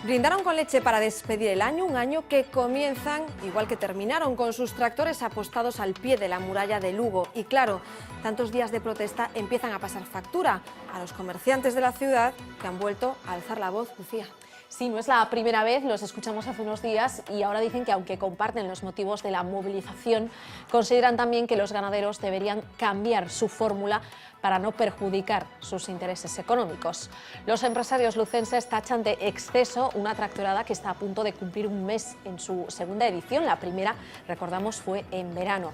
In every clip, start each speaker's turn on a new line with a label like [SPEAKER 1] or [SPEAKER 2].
[SPEAKER 1] Brindaron con leche para despedir el año, un año que comienzan, igual que terminaron, con sus tractores apostados al pie de la muralla de Lugo. Y claro, tantos días de protesta empiezan a pasar factura a los comerciantes de la ciudad que han vuelto a alzar la voz. Lucía.
[SPEAKER 2] Sí, no es la primera vez, los escuchamos hace unos días y ahora dicen que aunque comparten los motivos de la movilización, consideran también que los ganaderos deberían cambiar su fórmula para no perjudicar sus intereses económicos. Los empresarios lucenses tachan de exceso una tractorada que está a punto de cumplir un mes en su segunda edición. La primera, recordamos, fue en verano.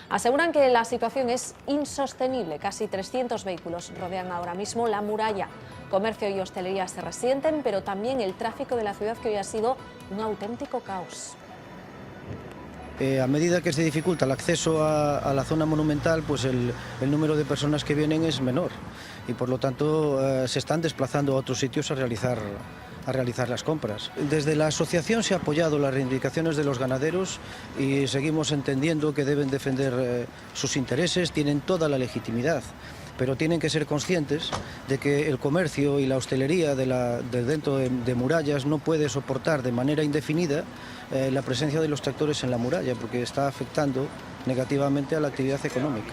[SPEAKER 2] Aseguran que la situación es insostenible. Casi 300 vehículos rodean ahora mismo la muralla. Comercio y hostelería se resienten, pero también el tráfico de la ciudad, que hoy ha sido un auténtico caos.
[SPEAKER 3] A medida que se dificulta el acceso a la zona monumental, pues el número de personas que vienen es menor y por lo tanto se están desplazando a otros sitios a realizar las compras. Desde la asociación se ha apoyado las reivindicaciones de los ganaderos y seguimos entendiendo que deben defender sus intereses, tienen toda la legitimidad, pero tienen que ser conscientes de que el comercio y la hostelería de dentro de murallas no puede soportar de manera indefinida la presencia de los tractores en la muralla, porque está afectando negativamente a la actividad económica.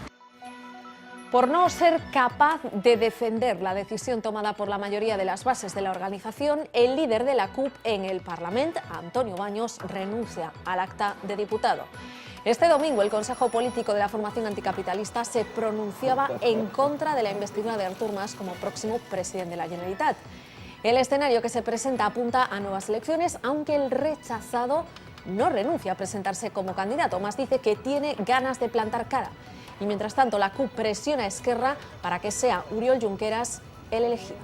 [SPEAKER 2] Por no ser capaz de defender la decisión tomada por la mayoría de las bases de la organización, el líder de la CUP en el Parlamento, Antonio Baños, renuncia al acta de diputado. Este domingo el Consejo Político de la formación anticapitalista se pronunciaba en contra de la investidura de Artur Mas como próximo presidente de la Generalitat. El escenario que se presenta apunta a nuevas elecciones, aunque el rechazado no renuncia a presentarse como candidato. Mas dice que tiene ganas de plantar cara. Y mientras tanto la CUP presiona a Esquerra para que sea Oriol Junqueras el elegido.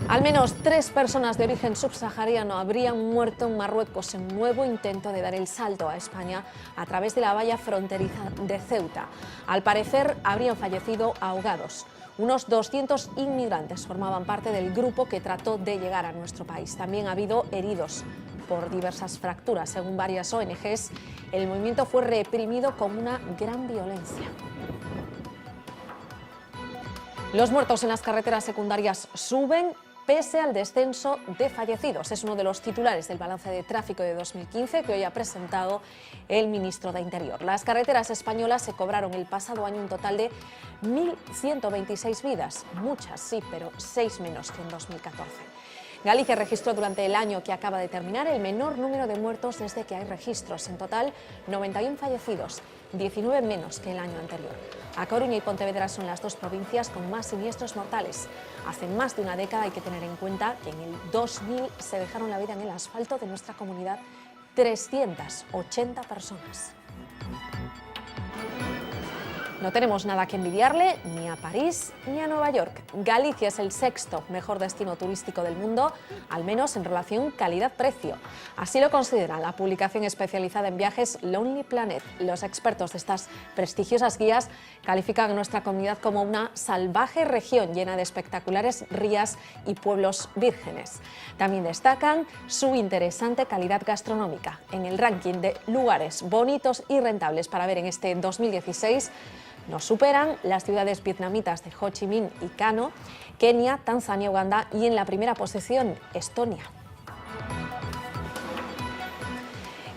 [SPEAKER 2] Al menos 3 personas de origen subsahariano habrían muerto en Marruecos en un nuevo intento de dar el salto a España a través de la valla fronteriza de Ceuta. Al parecer habrían fallecido ahogados. Unos 200 inmigrantes formaban parte del grupo que trató de llegar a nuestro país. También ha habido heridos por diversas fracturas. Según varias ONGs, el movimiento fue reprimido con una gran violencia. Los muertos en las carreteras secundarias suben pese al descenso de fallecidos. Es uno de los titulares del balance de tráfico de 2015 que hoy ha presentado el ministro de Interior. Las carreteras españolas se cobraron el pasado año un total de 1.126 vidas. Muchas, sí, pero 6 menos que en 2014. Galicia registró durante el año que acaba de terminar el menor número de muertos desde que hay registros. En total, 91 fallecidos, 19 menos que el año anterior. A Coruña y Pontevedra son las 2 provincias con más siniestros mortales. Hace más de una década hay que tener en cuenta que en el 2000 se dejaron la vida en el asfalto de nuestra comunidad 380 personas. No tenemos nada que envidiarle ni a París ni a Nueva York. Galicia es el 6º mejor destino turístico del mundo, al menos en relación calidad-precio. Así lo considera la publicación especializada en viajes Lonely Planet. Los expertos de estas prestigiosas guías califican a nuestra comunidad como una salvaje región llena de espectaculares rías y pueblos vírgenes. También destacan su interesante calidad gastronómica. En el ranking de lugares bonitos y rentables para ver en este 2016, nos superan las ciudades vietnamitas de Ho Chi Minh y Kano, Kenia, Tanzania, Uganda y en la primera posición, Estonia.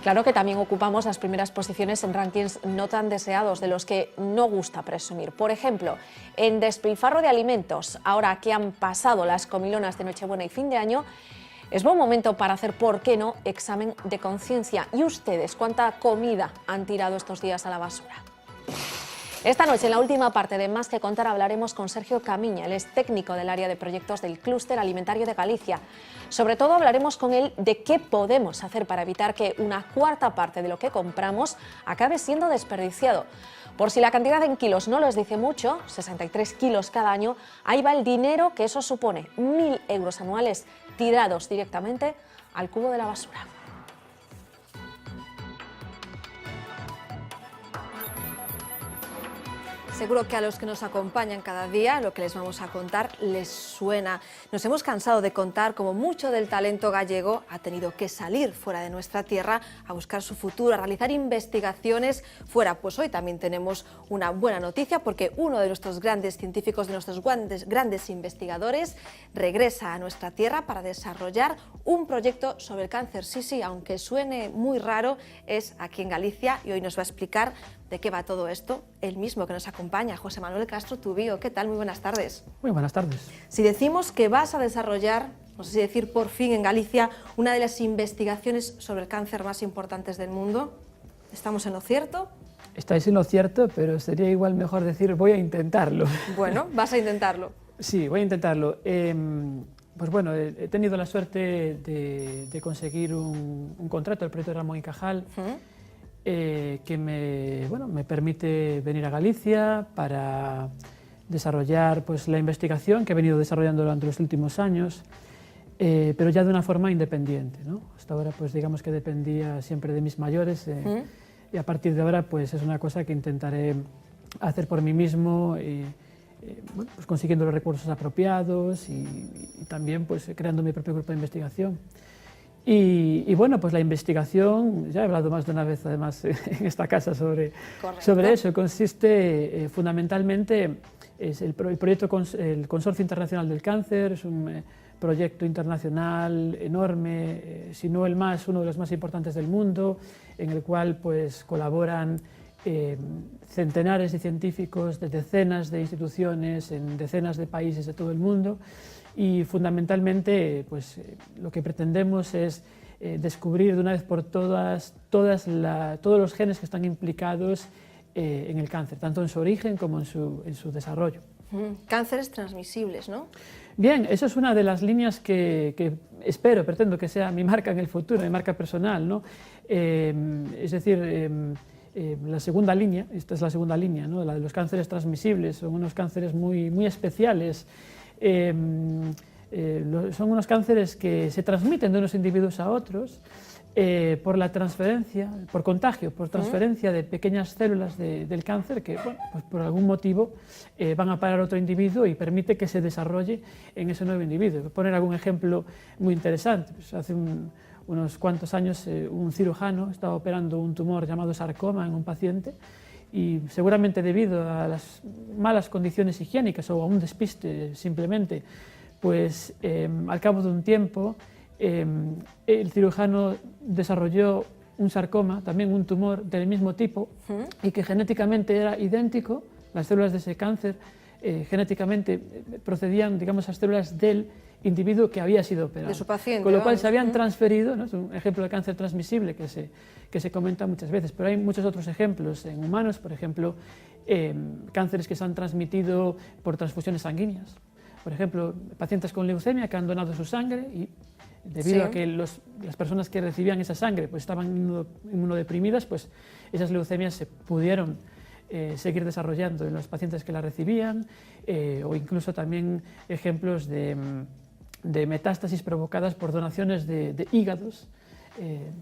[SPEAKER 2] Claro que también ocupamos las primeras posiciones en rankings no tan deseados, de los que no gusta presumir. Por ejemplo, en despilfarro de alimentos, ahora que han pasado las comilonas de Nochebuena y fin de año, es buen momento para hacer, ¿por qué no?, examen de conciencia. ¿Y ustedes cuánta comida han tirado estos días a la basura? Esta noche, en la última parte de Más que Contar, hablaremos con Sergio Camiña. Él es técnico del área de proyectos del Clúster Alimentario de Galicia. Sobre todo hablaremos con él de qué podemos hacer para evitar que una cuarta parte de lo que compramos acabe siendo desperdiciado. Por si la cantidad en kilos no les dice mucho, 63 kilos cada año, ahí va el dinero que eso supone, 1.000 euros anuales tirados directamente al cubo de la basura.
[SPEAKER 1] Seguro que a los que nos acompañan cada día lo que les vamos a contar les suena. Nos hemos cansado de contar cómo mucho del talento gallego ha tenido que salir fuera de nuestra tierra a buscar su futuro, a realizar investigaciones fuera. Pues hoy también tenemos una buena noticia porque uno de nuestros grandes científicos, de nuestros grandes investigadores, regresa a nuestra tierra para desarrollar un proyecto sobre el cáncer. Sí, aunque suene muy raro, es aquí en Galicia y hoy nos va a explicar de qué va todo esto, el mismo que nos acompaña, José Manuel Castro Tubío. ¿Qué tal? Muy buenas tardes.
[SPEAKER 4] Muy buenas tardes.
[SPEAKER 1] Si decimos que vas a desarrollar, no sé si decir por fin en Galicia, una de las investigaciones sobre el cáncer más importantes del mundo, ¿estamos en lo cierto?
[SPEAKER 4] Estáis en lo cierto, pero sería igual mejor decir voy a intentarlo.
[SPEAKER 1] Bueno, vas a intentarlo.
[SPEAKER 4] Sí, voy a intentarlo. Pues bueno, he tenido la suerte de conseguir un contrato del proyecto Ramón y Cajal, que me permite venir a Galicia para desarrollar pues, la investigación que he venido desarrollando durante los últimos años, pero ya de una forma independiente, ¿no? Hasta ahora pues digamos que dependía siempre de mis mayores y a partir de ahora pues es una cosa que intentaré hacer por mí mismo, pues consiguiendo los recursos apropiados y también pues creando mi propio grupo de investigación. Y bueno, pues la investigación, ya he hablado más de una vez además en esta casa sobre eso, consiste fundamentalmente, es el proyecto, el Consorcio Internacional del Cáncer, es un proyecto internacional enorme, si no el más, uno de los más importantes del mundo, en el cual pues colaboran centenares de científicos de decenas de instituciones en decenas de países de todo el mundo. Y fundamentalmente pues, lo que pretendemos es descubrir de una vez por todas todos los genes que están implicados en el cáncer, tanto en su origen como en su desarrollo.
[SPEAKER 1] Cánceres transmisibles, ¿no? Bien,
[SPEAKER 4] eso es una de las líneas que pretendo que sea mi marca en el futuro, mi marca personal, ¿no? Es decir, la segunda línea, esta es la segunda línea, ¿no? La de los cánceres transmisibles, son unos cánceres muy especiales. Son unos cánceres que se transmiten de unos individuos a otros por la transferencia, por contagio, por transferencia de pequeñas células del cáncer que, bueno, pues por algún motivo van a parar a otro individuo y permite que se desarrolle en ese nuevo individuo. Voy a poner algún ejemplo muy interesante. Pues hace unos cuantos años un cirujano estaba operando un tumor llamado sarcoma en un paciente y seguramente debido a las malas condiciones higiénicas o a un despiste simplemente, pues al cabo de un tiempo el cirujano desarrolló un sarcoma, también un tumor del mismo tipo y que genéticamente era idéntico, las células de ese cáncer genéticamente procedían, digamos, a células del individuo que había sido operado.
[SPEAKER 1] De su paciente.
[SPEAKER 4] Con lo cual se habían transferido, ¿no? Es un ejemplo de cáncer transmisible que se comenta muchas veces, pero hay muchos otros ejemplos en humanos, por ejemplo, cánceres que se han transmitido por transfusiones sanguíneas. Por ejemplo, pacientes con leucemia que han donado su sangre y debido a que las personas que recibían esa sangre pues, estaban inmunodeprimidas, pues esas leucemias se pudieron seguir desarrollando en los pacientes que la recibían, o incluso también ejemplos de metástasis provocadas por donaciones de hígados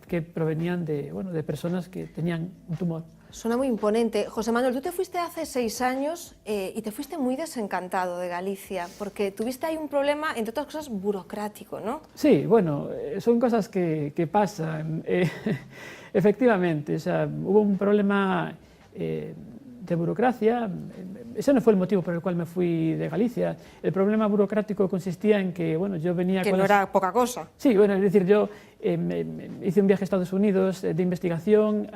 [SPEAKER 4] que provenían de personas que tenían un tumor.
[SPEAKER 1] Suena muy imponente. José Manuel, tú te fuiste hace 6 años y te fuiste muy desencantado de Galicia, porque tuviste ahí un problema, entre otras cosas, burocrático, ¿no?
[SPEAKER 4] Sí, bueno, son cosas que pasan. Efectivamente, o sea, hubo un problema de burocracia. Ese no fue el motivo por el cual me fui de Galicia. El problema burocrático consistía en que, bueno, yo venía
[SPEAKER 1] que no era poca cosa.
[SPEAKER 4] Sí, bueno, es decir, yo hice un viaje a Estados Unidos de investigación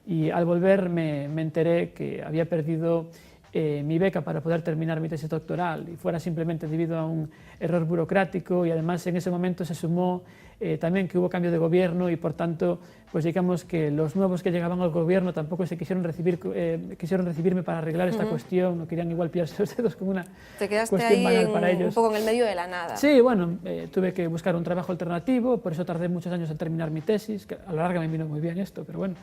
[SPEAKER 4] y al volver me enteré que había perdido mi beca para poder terminar mi tesis doctoral y fuera simplemente debido a un error burocrático y además en ese momento se sumó también que hubo cambio de gobierno y por tanto pues digamos que los nuevos que llegaban al gobierno tampoco se quisieron recibirme para arreglar esta cuestión, no querían igual pillarse los dedos como una cuestión banal para ellos.
[SPEAKER 1] Un poco en el medio de la nada.
[SPEAKER 4] Sí, bueno, tuve que buscar un trabajo alternativo, por eso tardé muchos años en terminar mi tesis, que a la larga me vino muy bien esto, pero bueno.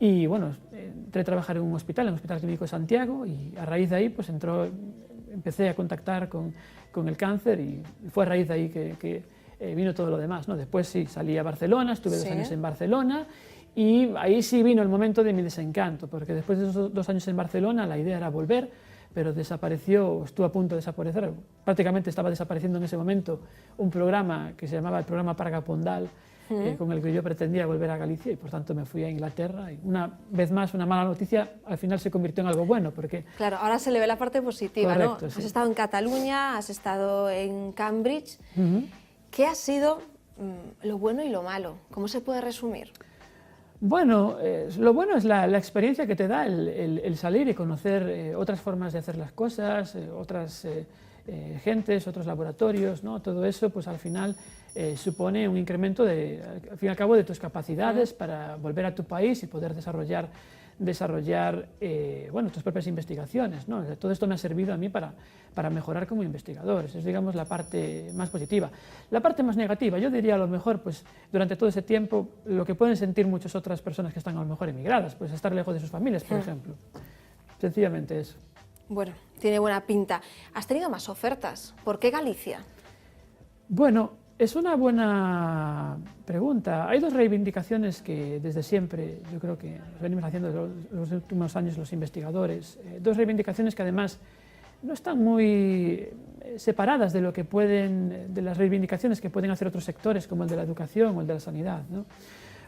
[SPEAKER 4] Y bueno, entré a trabajar en un hospital clínico de Santiago y a raíz de ahí pues empecé a contactar con el cáncer y fue a raíz de ahí que vino todo lo demás, ¿no? Después sí, salí a Barcelona, estuve 2 años en Barcelona Y ahí sí vino el momento de mi desencanto, porque después de esos 2 años en Barcelona la idea era volver, pero desapareció, estuvo a punto de desaparecer, prácticamente estaba desapareciendo en ese momento un programa que se llamaba el programa Parga Pondal, con el que yo pretendía volver a Galicia y por tanto me fui a Inglaterra y una vez más una mala noticia al final se convirtió en algo bueno porque...
[SPEAKER 1] Claro, ahora se le ve la parte positiva,
[SPEAKER 4] Correcto,
[SPEAKER 1] ¿no?
[SPEAKER 4] sí.
[SPEAKER 1] Has estado en Cataluña, has estado en Cambridge. ¿Qué ha sido lo bueno y lo malo? ¿Cómo se puede resumir?
[SPEAKER 4] Bueno, lo bueno es la experiencia que te da el salir y conocer otras formas de hacer las cosas, otras gentes, otros laboratorios, ¿no? Todo eso pues al final supone un incremento al fin y al cabo de tus capacidades para volver a tu país y poder desarrollar bueno, tus propias investigaciones, ¿no? Todo esto me ha servido a mí para mejorar como investigador. Esa es, digamos, la parte más positiva. La parte más negativa, yo diría a lo mejor, pues durante todo ese tiempo, lo que pueden sentir muchas otras personas que están a lo mejor emigradas, pues estar lejos de sus familias, por ejemplo. Sencillamente eso.
[SPEAKER 1] Bueno, tiene buena pinta. ¿Has tenido más ofertas? ¿Por qué Galicia?
[SPEAKER 4] Bueno, es una buena pregunta. Hay 2 reivindicaciones que desde siempre yo creo que venimos haciendo los últimos años los investigadores. 2 reivindicaciones que además no están muy separadas de lo que de las reivindicaciones que pueden hacer otros sectores como el de la educación o el de la sanidad, ¿no?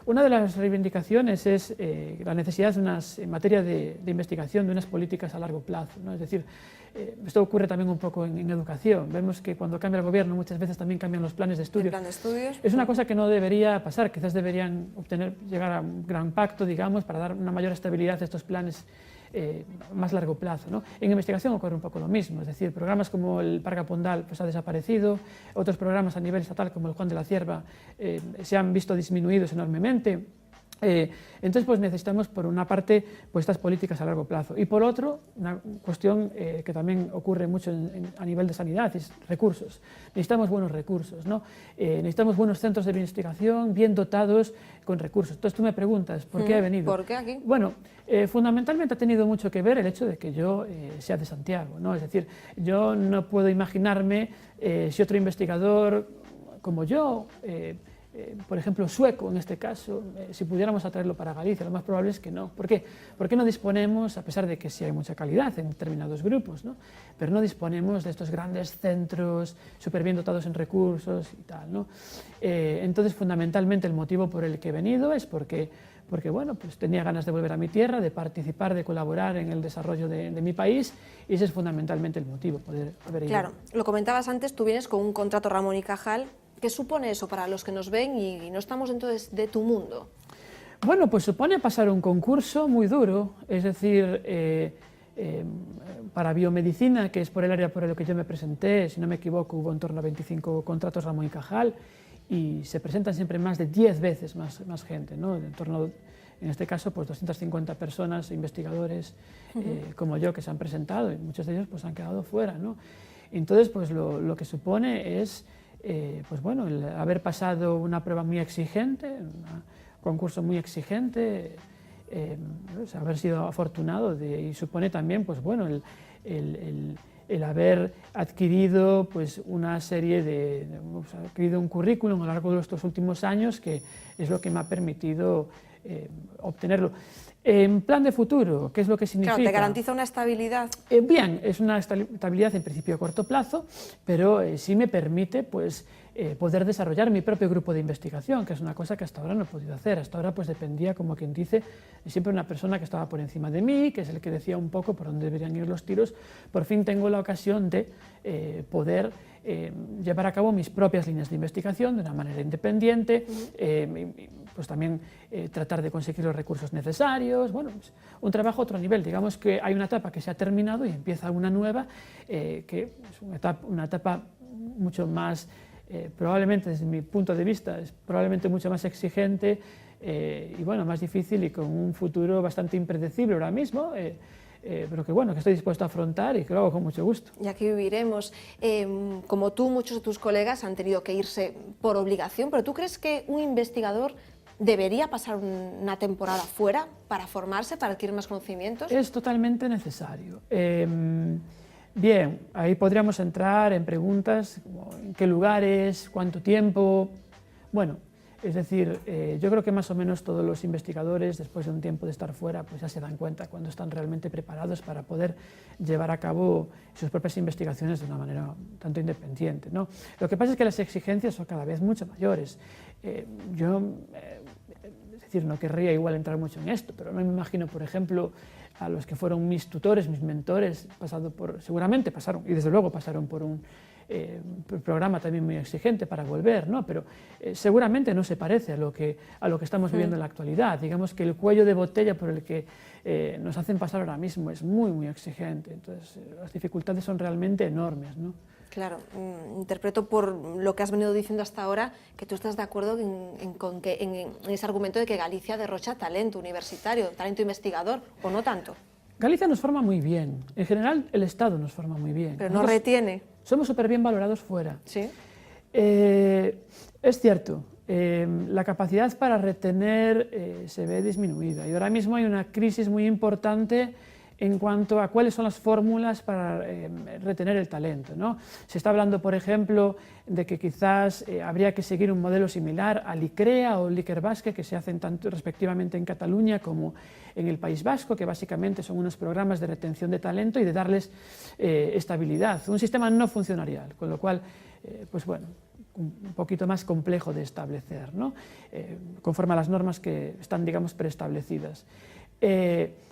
[SPEAKER 4] Una de las reivindicaciones es la necesidad en materia de investigación de unas políticas a largo plazo, ¿no? Es decir, esto ocurre también un poco en educación. Vemos que cuando cambia el gobierno muchas veces también cambian los planes de estudio.
[SPEAKER 1] ¿El plan de estudios?
[SPEAKER 4] Es una cosa que no debería pasar, quizás deberían llegar a un gran pacto, digamos, para dar una mayor estabilidad a estos planes más largo plazo, ¿no? En investigación ocurre un poco lo mismo, es decir, programas como el Parga Pondal pues, ha desaparecido, otros programas a nivel estatal como el Juan de la Cierva se han visto disminuidos enormemente. Entonces pues necesitamos por una parte pues, estas políticas a largo plazo y por otro una cuestión que también ocurre mucho a nivel de sanidad es recursos. Necesitamos buenos recursos, ¿no? Necesitamos buenos centros de investigación bien dotados con recursos. Entonces tú me preguntas ¿por qué he venido?
[SPEAKER 1] ¿Por qué aquí?
[SPEAKER 4] Bueno, fundamentalmente ha tenido mucho que ver el hecho de que yo sea de Santiago, ¿no? Es decir, yo no puedo imaginarme si otro investigador como yo por ejemplo, sueco en este caso, si pudiéramos atraerlo para Galicia, lo más probable es que no. ¿Por qué? Porque no disponemos, a pesar de que sí hay mucha calidad en determinados grupos, ¿no? Pero no disponemos de estos grandes centros súper bien dotados en recursos y tal, ¿no? Entonces, fundamentalmente, el motivo por el que he venido es porque bueno, pues tenía ganas de volver a mi tierra, de participar, de colaborar en el desarrollo de mi país, y ese es fundamentalmente el motivo, poder haber ido.
[SPEAKER 1] Claro, lo comentabas antes, tú vienes con un contrato Ramón y Cajal. ¿Qué supone eso para los que nos ven y no estamos dentro de tu mundo?
[SPEAKER 4] Bueno, pues supone pasar un concurso muy duro, es decir, para biomedicina, que es por el área por el que yo me presenté, si no me equivoco, hubo en torno a 25 contratos Ramón y Cajal, y se presentan siempre más de 10 veces más gente, ¿no? En torno, en este caso, pues 250 personas, investigadores como yo, que se han presentado, y muchos de ellos pues, han quedado fuera, ¿no? Entonces, pues lo que supone es pues bueno, el haber pasado una prueba muy exigente, un concurso muy exigente, pues haber sido afortunado y supone también pues bueno, el haber adquirido pues, una serie adquirido un currículum a lo largo de estos últimos años que es lo que me ha permitido obtenerlo. En plan de futuro, ¿qué es lo que significa?
[SPEAKER 1] Claro, ¿te garantiza una estabilidad?
[SPEAKER 4] Bien, es una estabilidad en principio a corto plazo, pero sí me permite pues, poder desarrollar mi propio grupo de investigación, que es una cosa que hasta ahora no he podido hacer. Hasta ahora pues, dependía, como quien dice, de siempre una persona que estaba por encima de mí, que es el que decía un poco por dónde deberían ir los tiros. Por fin tengo la ocasión de poder llevar a cabo mis propias líneas de investigación de una manera independiente, pues también tratar de conseguir los recursos necesarios, bueno, pues un trabajo a otro nivel. Digamos que hay una etapa que se ha terminado y empieza una nueva, que es una etapa mucho más, probablemente desde mi punto de vista, es probablemente mucho más exigente y bueno, más difícil y con un futuro bastante impredecible ahora mismo, pero que bueno, que estoy dispuesto a afrontar y que lo hago con mucho gusto.
[SPEAKER 1] Y aquí viviremos. Como tú, muchos de tus colegas han tenido que irse por obligación, pero ¿tú crees que un investigador debería pasar una temporada fuera para formarse, para adquirir más conocimientos?
[SPEAKER 4] Es totalmente necesario. Bien, ahí podríamos entrar en preguntas como en qué lugares, cuánto tiempo. Bueno, Es decir, yo creo que más o menos todos los investigadores, después de un tiempo de estar fuera, pues ya se dan cuenta cuando están realmente preparados para poder llevar a cabo sus propias investigaciones de una manera un tanto independiente, ¿no? Lo que pasa es que las exigencias son cada vez mucho mayores. Es decir, no querría igual entrar mucho en esto, pero no me imagino, por ejemplo, a los que fueron mis tutores, mis mentores, seguramente pasaron, y desde luego pasaron por un programa también muy exigente para volver, ¿no? Pero seguramente no se parece a lo que estamos viviendo en la actualidad. Digamos que el cuello de botella por el que nos hacen pasar ahora mismo es muy, muy exigente. Entonces, las dificultades son realmente enormes, ¿no?
[SPEAKER 1] Claro, interpreto por lo que has venido diciendo hasta ahora que tú estás de acuerdo en ese argumento de que Galicia derrocha talento universitario, talento investigador, ¿o no tanto?
[SPEAKER 4] Galicia nos forma muy bien. En general, el Estado nos forma muy bien.
[SPEAKER 1] Pero no retiene.
[SPEAKER 4] Somos súper bien valorados fuera.
[SPEAKER 1] Sí.
[SPEAKER 4] Es cierto, la capacidad para retener se ve disminuida y ahora mismo hay una crisis muy importante en cuanto a cuáles son las fórmulas para retener el talento, ¿no? Se está hablando, por ejemplo, de que quizás habría que seguir un modelo similar al ICREA o el Ikerbasque, que se hacen tanto respectivamente en Cataluña como en el País Vasco, que básicamente son unos programas de retención de talento y de darles estabilidad. Un sistema no funcionarial, con lo cual, pues bueno, un poquito más complejo de establecer, ¿no? Conforme a las normas que están, digamos, preestablecidas.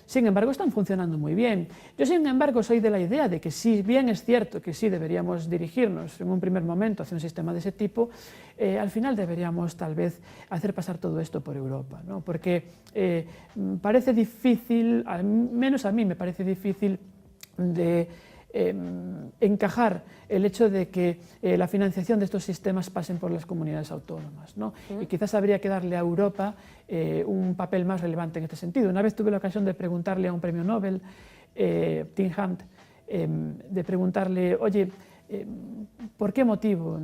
[SPEAKER 4] Sin embargo, están funcionando muy bien. Yo, sin embargo, soy de la idea de que si bien es cierto que sí deberíamos dirigirnos en un primer momento hacia un sistema de ese tipo, al final deberíamos tal vez hacer pasar todo esto por Europa, ¿no? Porque parece difícil, al menos a mí me parece difícil de encajar el hecho de que la financiación de estos sistemas pasen por las comunidades autónomas, ¿no? Y quizás habría que darle a Europa un papel más relevante en este sentido. Una vez tuve la ocasión de preguntarle a un premio Nobel, Tim Hunt, de preguntarle, oye, ¿por qué motivo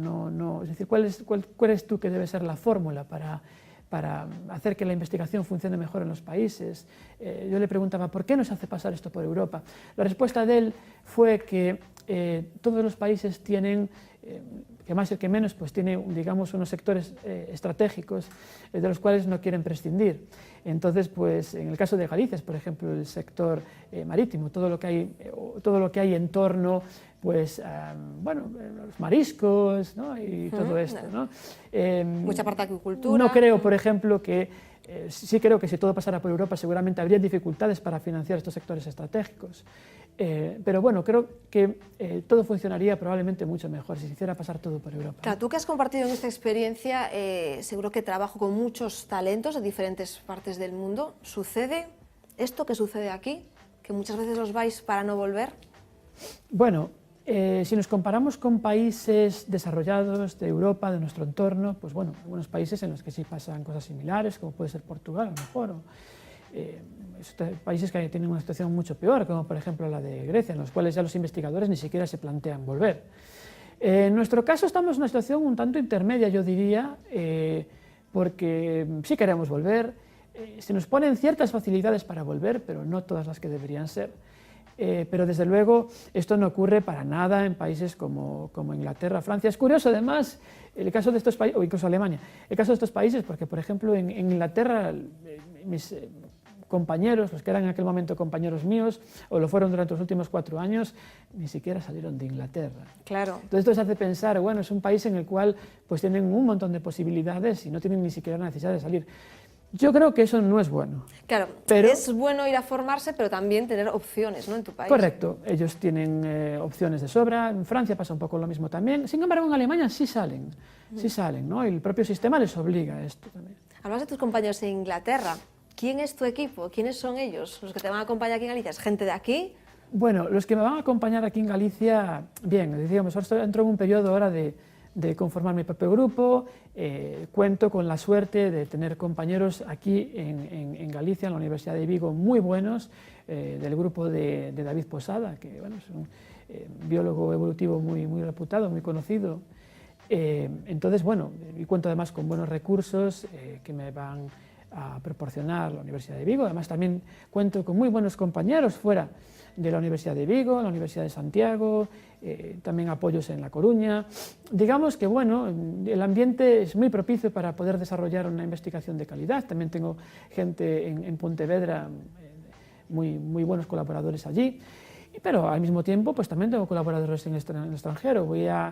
[SPEAKER 4] es decir, ¿cuál crees tú que debe ser la fórmula para hacer que la investigación funcione mejor en los países? Yo le preguntaba, ¿por qué no se hace pasar esto por Europa? La respuesta de él fue que todos los países tienen, que más y que menos, pues tiene, digamos, unos sectores estratégicos de los cuales no quieren prescindir. Entonces, pues en el caso de Galicia, por ejemplo, el sector marítimo, todo lo que hay en torno, pues, bueno, los mariscos, ¿no? Y todo esto, ¿no?
[SPEAKER 1] Mucha parte de acuicultura.
[SPEAKER 4] No creo, por ejemplo, que sí creo que si todo pasara por Europa seguramente habría dificultades para financiar estos sectores estratégicos. Pero bueno, creo que todo funcionaría probablemente mucho mejor si se hiciera pasar todo por Europa.
[SPEAKER 1] Claro, tú que has compartido en esta experiencia, seguro que trabajo con muchos talentos de diferentes partes del mundo. ¿Sucede esto que sucede aquí? ¿Que muchas veces os vais para no volver?
[SPEAKER 4] Bueno, si nos comparamos con países desarrollados de Europa, de nuestro entorno, pues bueno, algunos países en los que sí pasan cosas similares, como puede ser Portugal a lo mejor, o países que tienen una situación mucho peor, como por ejemplo la de Grecia, en los cuales ya los investigadores ni siquiera se plantean volver. En nuestro caso estamos en una situación un tanto intermedia, yo diría, porque sí queremos volver, se nos ponen ciertas facilidades para volver, pero no todas las que deberían ser. Pero desde luego esto no ocurre para nada en países como Inglaterra, Francia. Es curioso además el caso de estos países, o incluso Alemania, el caso de estos países, porque por ejemplo en Inglaterra mis compañeros, los que eran en aquel momento compañeros míos, o lo fueron durante los últimos 4 años, ni siquiera salieron de Inglaterra.
[SPEAKER 1] Claro.
[SPEAKER 4] Entonces esto les hace pensar, bueno, es un país en el cual pues tienen un montón de posibilidades y no tienen ni siquiera la necesidad de salir. Yo creo que eso no es bueno.
[SPEAKER 1] Claro,
[SPEAKER 4] pero
[SPEAKER 1] es bueno ir a formarse, pero también tener opciones, ¿no?, en tu país.
[SPEAKER 4] Correcto, ellos tienen opciones de sobra. En Francia pasa un poco lo mismo también. Sin embargo, en Alemania sí salen, ¿no? Y el propio sistema les obliga a esto también.
[SPEAKER 1] Hablas de tus compañeros en Inglaterra. ¿Quién es tu equipo? ¿Quiénes son ellos? ¿Los que te van a acompañar aquí en Galicia? ¿Es gente de aquí?
[SPEAKER 4] Bueno, los que me van a acompañar aquí en Galicia, bien, digamos, ahora entro en un periodo ahora de conformar mi propio grupo. Cuento con la suerte de tener compañeros aquí en Galicia, en la Universidad de Vigo, muy buenos, del grupo de David Posada, que bueno, es un biólogo evolutivo muy reputado, muy conocido. Entonces, bueno, y cuento además con buenos recursos que me van a proporcionar la Universidad de Vigo. Además, también cuento con muy buenos compañeros fuera, de la Universidad de Vigo, la Universidad de Santiago, también apoyos en La Coruña. Digamos que bueno, el ambiente es muy propicio para poder desarrollar una investigación de calidad. También tengo gente en Pontevedra, muy buenos colaboradores allí. Pero al mismo tiempo pues también tengo colaboradores en el extranjero. Voy a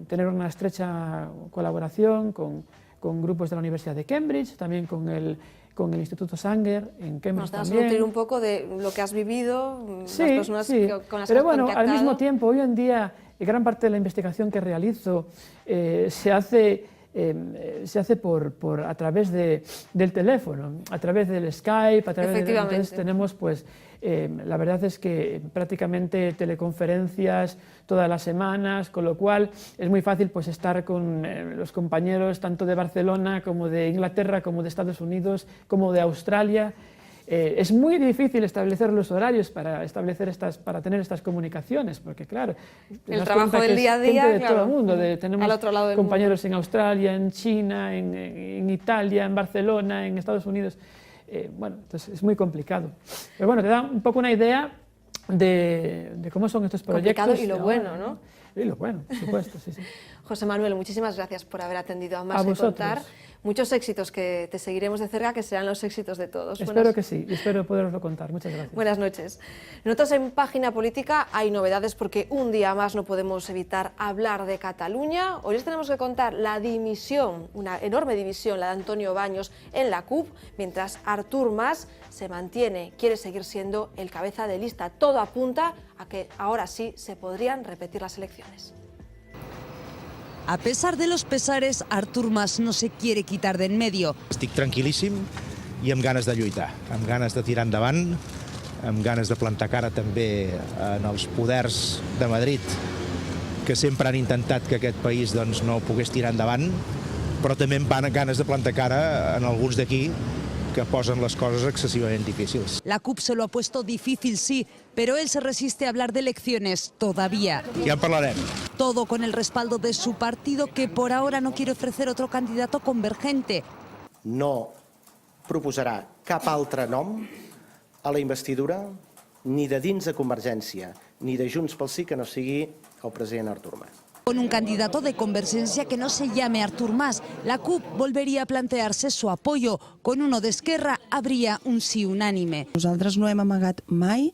[SPEAKER 4] tener una estrecha colaboración con grupos de la Universidad de Cambridge, también con el Instituto Sanger en Cambridge.
[SPEAKER 1] Nos das a
[SPEAKER 4] también.
[SPEAKER 1] nutrir un poco de lo que has vivido,
[SPEAKER 4] Sí,
[SPEAKER 1] las personas
[SPEAKER 4] sí.
[SPEAKER 1] con las que
[SPEAKER 4] pero
[SPEAKER 1] has
[SPEAKER 4] bueno,
[SPEAKER 1] contactado.
[SPEAKER 4] al mismo tiempo, hoy en día, gran parte de la investigación que realizo se hace a través del teléfono, a través del Skype, a través entonces tenemos pues la verdad es que prácticamente teleconferencias todas las semanas, con lo cual es muy fácil pues estar con los compañeros tanto de Barcelona como de Inglaterra, como de Estados Unidos, como de Australia. Es muy difícil establecer los horarios para tener estas comunicaciones, porque claro,
[SPEAKER 1] el trabajo del día a día,
[SPEAKER 4] gente de
[SPEAKER 1] claro,
[SPEAKER 4] todo el mundo, tenemos
[SPEAKER 1] al otro lado del
[SPEAKER 4] compañeros en Australia, en China, en Italia, en Barcelona, en Estados Unidos. Bueno, entonces es muy complicado. Pero bueno, te da un poco una idea de cómo son estos proyectos.
[SPEAKER 1] Complicado y lo bueno, ¿no?
[SPEAKER 4] Y lo bueno, por supuesto, sí, sí.
[SPEAKER 1] José Manuel, muchísimas gracias por haber atendido a Más
[SPEAKER 4] A
[SPEAKER 1] que
[SPEAKER 4] vosotros.
[SPEAKER 1] Contar. Muchos éxitos que te seguiremos de cerca, que serán los éxitos de todos.
[SPEAKER 4] Espero que sí, y espero poderoslo contar. Muchas gracias.
[SPEAKER 1] Buenas noches. Nosotros en Página Política hay novedades porque un día más no podemos evitar hablar de Cataluña. Hoy les tenemos que contar la dimisión, una enorme división, la de Antonio Baños en la CUP, mientras Artur Mas se mantiene, quiere seguir siendo el cabeza de lista. Todo apunta a que ahora sí se podrían repetir las elecciones.
[SPEAKER 5] A pesar de los pesares, Artur Mas no se quiere quitar de en medio.
[SPEAKER 6] Estic tranquil·líssim i amb ganes de lluitar, amb ganes de tirar endavant, amb ganes de plantar cara també en els poders de Madrid, que sempre han intentat que aquest país doncs, no pogués tirar endavant, però també amb ganes de plantar cara en alguns d'aquí que posen les coses excessivament difícils.
[SPEAKER 5] La CUP se lo ha puesto difícil, sí, pero él se resiste a hablar de elecciones todavía.
[SPEAKER 6] Ja en parlarem.
[SPEAKER 5] Todo con el respaldo de su partido, que por ahora no quiere ofrecer otro candidato convergente.
[SPEAKER 7] No proposarà cap altre nom a la investidura ni de dins de Convergència ni de Junts pel Sí que no sigui el president Artur Mas.
[SPEAKER 5] Con un candidato de Convergencia que no se llame Artur Mas, la CUP volvería a plantearse su apoyo. Con uno de Esquerra habría un sí unánime.
[SPEAKER 8] Nosaltres no hem amagat mai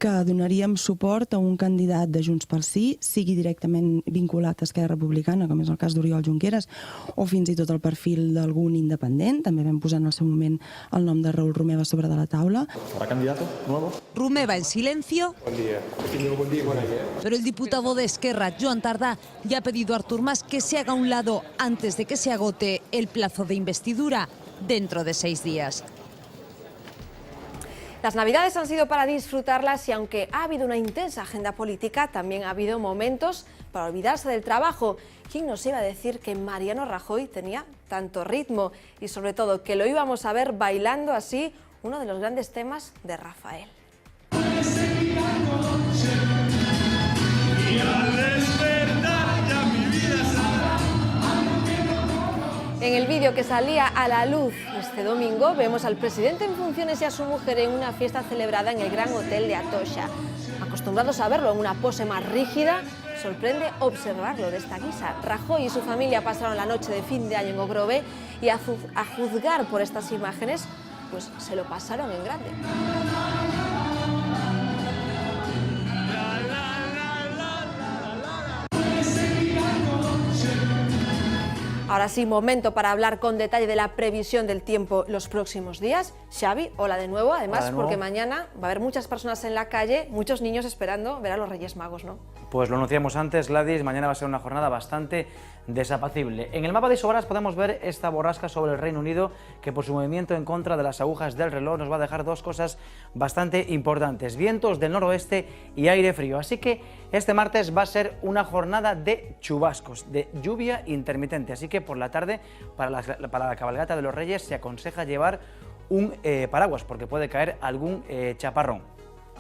[SPEAKER 8] que donaríem suport a un candidat de Junts pel Sí, sigui directament vinculat a Esquerra Republicana, com és el cas d'Oriol Junqueras, o fins i tot el perfil d'algun independent. També vam posar en el seu moment el nom de Raúl Romeva sobre de la taula.
[SPEAKER 9] ¿Habrá candidato nuevo?
[SPEAKER 5] Romeva en silencio.
[SPEAKER 9] Buen día. Buen día, buen día.
[SPEAKER 5] Pero el diputado de Esquerra, Joan Tardá, ya ha pedido a Artur Mas que se haga a un lado antes de que se agote el plazo de investidura dentro de 6 días.
[SPEAKER 1] Las Navidades han sido para disfrutarlas y aunque ha habido una intensa agenda política, también ha habido momentos para olvidarse del trabajo. ¿Quién nos iba a decir que Mariano Rajoy tenía tanto ritmo y sobre todo que lo íbamos a ver bailando así uno de los grandes temas de Rafael? En el vídeo que salía a la luz este domingo vemos al presidente en funciones y a su mujer en una fiesta celebrada en el Gran Hotel de Atocha. Acostumbrados a verlo en una pose más rígida, sorprende observarlo de esta guisa. Rajoy y su familia pasaron la noche de fin de año en Ogrove y a juzgar por estas imágenes, pues se lo pasaron en grande. Ahora sí, momento para hablar con detalle de la previsión del tiempo los próximos días. Xavi, hola de nuevo, además porque mañana va a haber muchas personas en la calle, muchos niños esperando ver a los Reyes Magos, ¿no?
[SPEAKER 10] Pues lo anunciamos antes, Gladys, mañana va a ser una jornada bastante desapacible. En el mapa de Isobaras podemos ver esta borrasca sobre el Reino Unido que por su movimiento en contra de las agujas del reloj nos va a dejar dos cosas bastante importantes: vientos del noroeste y aire frío. Así que este martes va a ser una jornada de chubascos, de lluvia intermitente. Así que por la tarde, para la cabalgata de los Reyes, se aconseja llevar un paraguas porque puede caer algún chaparrón.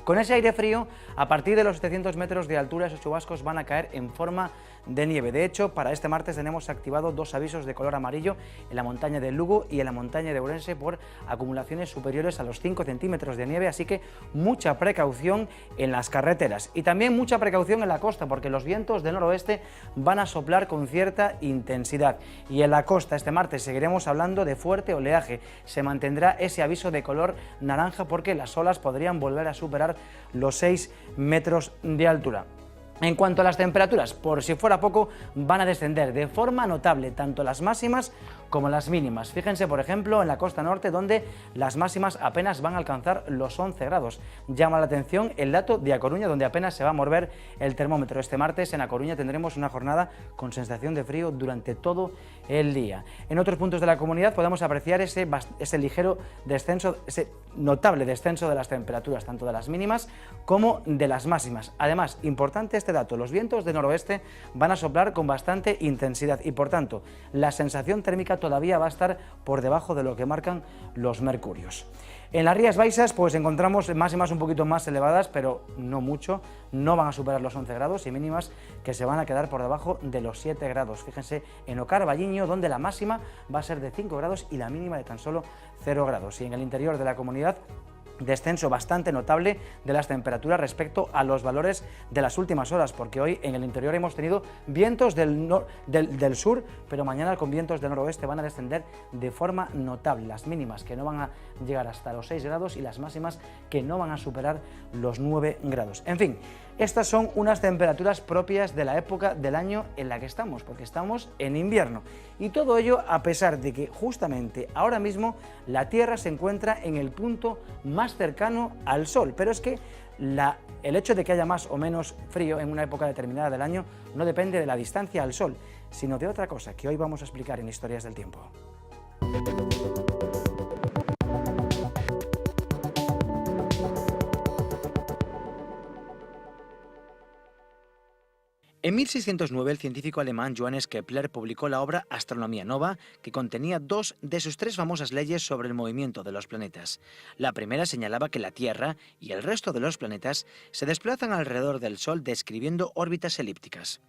[SPEAKER 10] Con ese aire frío, a partir de los 700 metros de altura, esos chubascos van a caer en forma de nieve. De hecho, para este martes tenemos activado 2 avisos de color amarillo en la montaña de Lugo y en la montaña de Ourense por acumulaciones superiores a los 5 centímetros de nieve, así que mucha precaución en las carreteras y también mucha precaución en la costa, porque los vientos del noroeste van a soplar con cierta intensidad. Y en la costa este martes seguiremos hablando de fuerte oleaje. Se mantendrá ese aviso de color naranja porque las olas podrían volver a superar los 6 metros de altura. En cuanto a las temperaturas, por si fuera poco, van a descender de forma notable tanto las máximas como las mínimas. Fíjense, por ejemplo, en la costa norte, donde las máximas apenas van a alcanzar los 11 grados. Llama la atención el dato de A Coruña, donde apenas se va a mover el termómetro. Este martes en A Coruña tendremos una jornada con sensación de frío durante todo el día. En otros puntos de la comunidad podemos apreciar ese ligero descenso, ese notable descenso de las temperaturas, tanto de las mínimas como de las máximas. Además, importante este dato, los vientos de noroeste van a soplar con bastante intensidad y, por tanto, la sensación térmica todavía va a estar por debajo de lo que marcan los mercurios. En las Rías Baixas pues encontramos máximas un poquito más elevadas, pero no mucho, no van a superar los 11 grados y mínimas que se van a quedar por debajo de los 7 grados. Fíjense en Ocar, Valliño, donde la máxima va a ser de 5 grados y la mínima de tan solo 0 grados. Y en el interior de la comunidad, descenso bastante notable de las temperaturas respecto a los valores de las últimas horas, porque hoy en el interior hemos tenido vientos del sur, pero mañana con vientos del noroeste van a descender de forma notable. Las mínimas que no van a llegar hasta los 6 grados y las máximas que no van a superar los 9 grados. En fin, estas son unas temperaturas propias de la época del año en la que estamos, porque estamos en invierno. Y todo ello a pesar de que justamente ahora mismo la Tierra se encuentra en el punto más cercano al Sol. Pero es que el hecho de que haya más o menos frío en una época determinada del año no depende de la distancia al Sol, sino de otra cosa que hoy vamos a explicar en Historias del Tiempo. En 1609, el científico alemán Johannes Kepler publicó la obra Astronomía Nova, que contenía 2 de sus 3 famosas leyes sobre el movimiento de los planetas. La primera señalaba que la Tierra y el resto de los planetas se desplazan alrededor del Sol describiendo órbitas elípticas.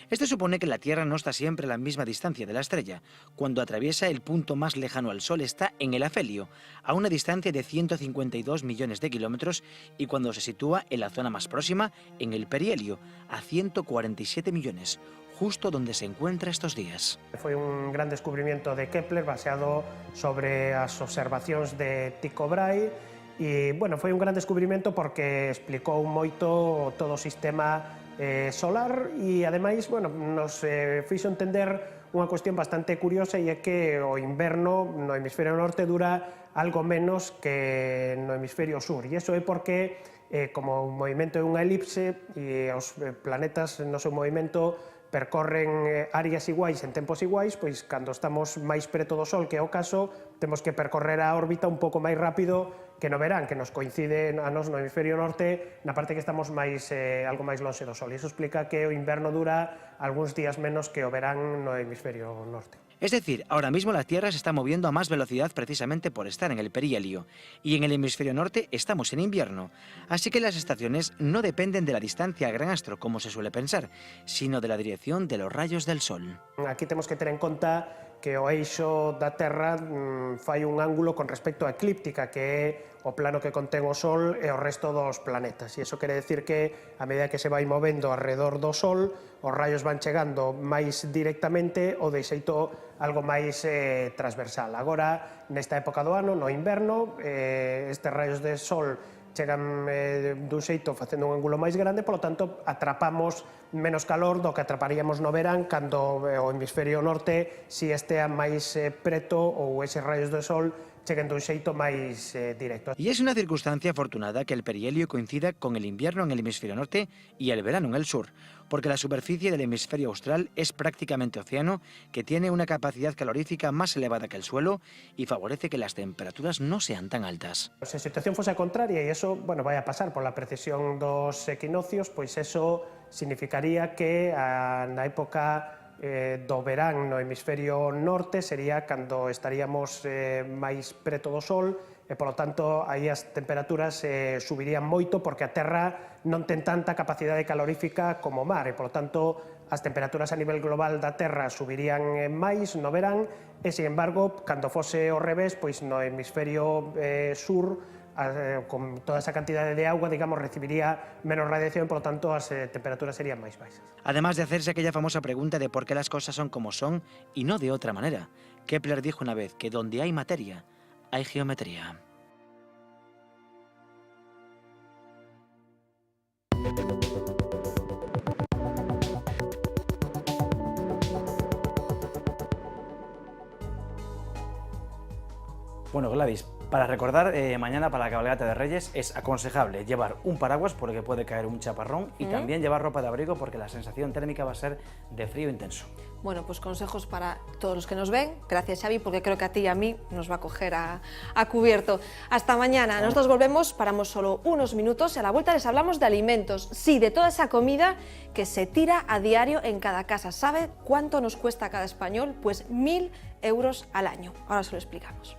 [SPEAKER 10] Esto supone que la Tierra no está siempre a la misma distancia de la estrella. Cuando atraviesa el punto más lejano al Sol está en el afelio, a una distancia de 152 millones de kilómetros, y cuando se sitúa en la zona más próxima, en el perihelio, a 147 millones, justo donde se encuentra estos días.
[SPEAKER 11] Foi un gran descubrimiento de Kepler baseado sobre as observacións de Tycho Brahe e, bueno, foi un gran descubrimento porque explicou moito todo o sistema solar e, ademais, bueno, nos fixo entender unha cuestión bastante curiosa, e é que o inverno no hemisferio norte dura algo menos que no hemisferio sur, e iso é porque como o movimento é unha elipse e os planetas no seu movimento percorren áreas iguais en tempos iguais, pois cando estamos máis preto do Sol, que é o caso, temos que percorrer a órbita un pouco máis rápido que no verán, que nos coincide a nos no hemisferio norte na parte que estamos algo máis lonxe do Sol. E iso explica que o inverno dura algúns días menos que o verán no hemisferio norte.
[SPEAKER 10] Es decir, ahora mismo la Tierra se está moviendo a más velocidad precisamente por estar en el perihelio, y en el hemisferio norte estamos en invierno, así que las estaciones no dependen de la distancia al gran astro, como se suele pensar, sino de la dirección de los rayos del Sol.
[SPEAKER 11] Aquí temos que ter en conta que o eixo da Terra fai un ángulo con respecto á eclíptica, que é o plano que contén o Sol e o resto dos planetas. E iso quere decir que, a medida que se vai movendo alrededor do Sol, os rayos van chegando máis directamente ou de xeito algo máis transversal. Agora, nesta época do ano, no inverno, estes rayos de Sol chegan dun xeito facendo un ángulo máis grande, polo tanto atrapamos menos calor do que atraparíamos no verán cando o hemisferio norte si estea máis preto ou eses rayos do Sol cheguen dun xeito máis directo.
[SPEAKER 10] Y es una circunstancia afortunada que el perihelio coincida con el invierno en el hemisferio norte y el verano en el sur, porque la superficie del hemisferio austral es prácticamente océano, que tiene una capacidad calorífica más elevada que el suelo y favorece que las temperaturas no sean tan altas.
[SPEAKER 11] Se a situación fose a contraria, e iso, bueno, vai a pasar pola precesión dos equinoccios, pois eso significaría que na época do verán no hemisferio norte sería cando estaríamos máis preto do Sol, polo tanto, aí as temperaturas subirían moito porque a Terra non ten tanta capacidade calorífica como o mar, e polo tanto, as temperaturas a nivel global da Terra subirían máis no verán, e, sin embargo, cando fose ao revés, pois no hemisferio sur, con toda esa cantidade de agua, digamos, recibiría menos radiación, por lo tanto, las temperaturas serían más bajas.
[SPEAKER 10] Además de hacerse aquella famosa pregunta de por qué las cosas son como son y no de otra manera, Kepler dijo una vez que donde hay materia, hay geometría. Bueno, Gladys, para recordar, mañana para la cabalgata de Reyes es aconsejable llevar un paraguas porque puede caer un chaparrón y también llevar ropa de abrigo porque la sensación térmica va a ser de frío intenso.
[SPEAKER 1] Bueno, pues consejos para todos los que nos ven. Gracias, Xavi, porque creo que a ti y a mí nos va a coger a cubierto. Hasta mañana. Nosotros volvemos, paramos solo unos minutos y a la vuelta les hablamos de alimentos. Sí, de toda esa comida que se tira a diario en cada casa. ¿Sabe cuánto nos cuesta a cada español? Pues 1.000 euros al año. Ahora se lo explicamos.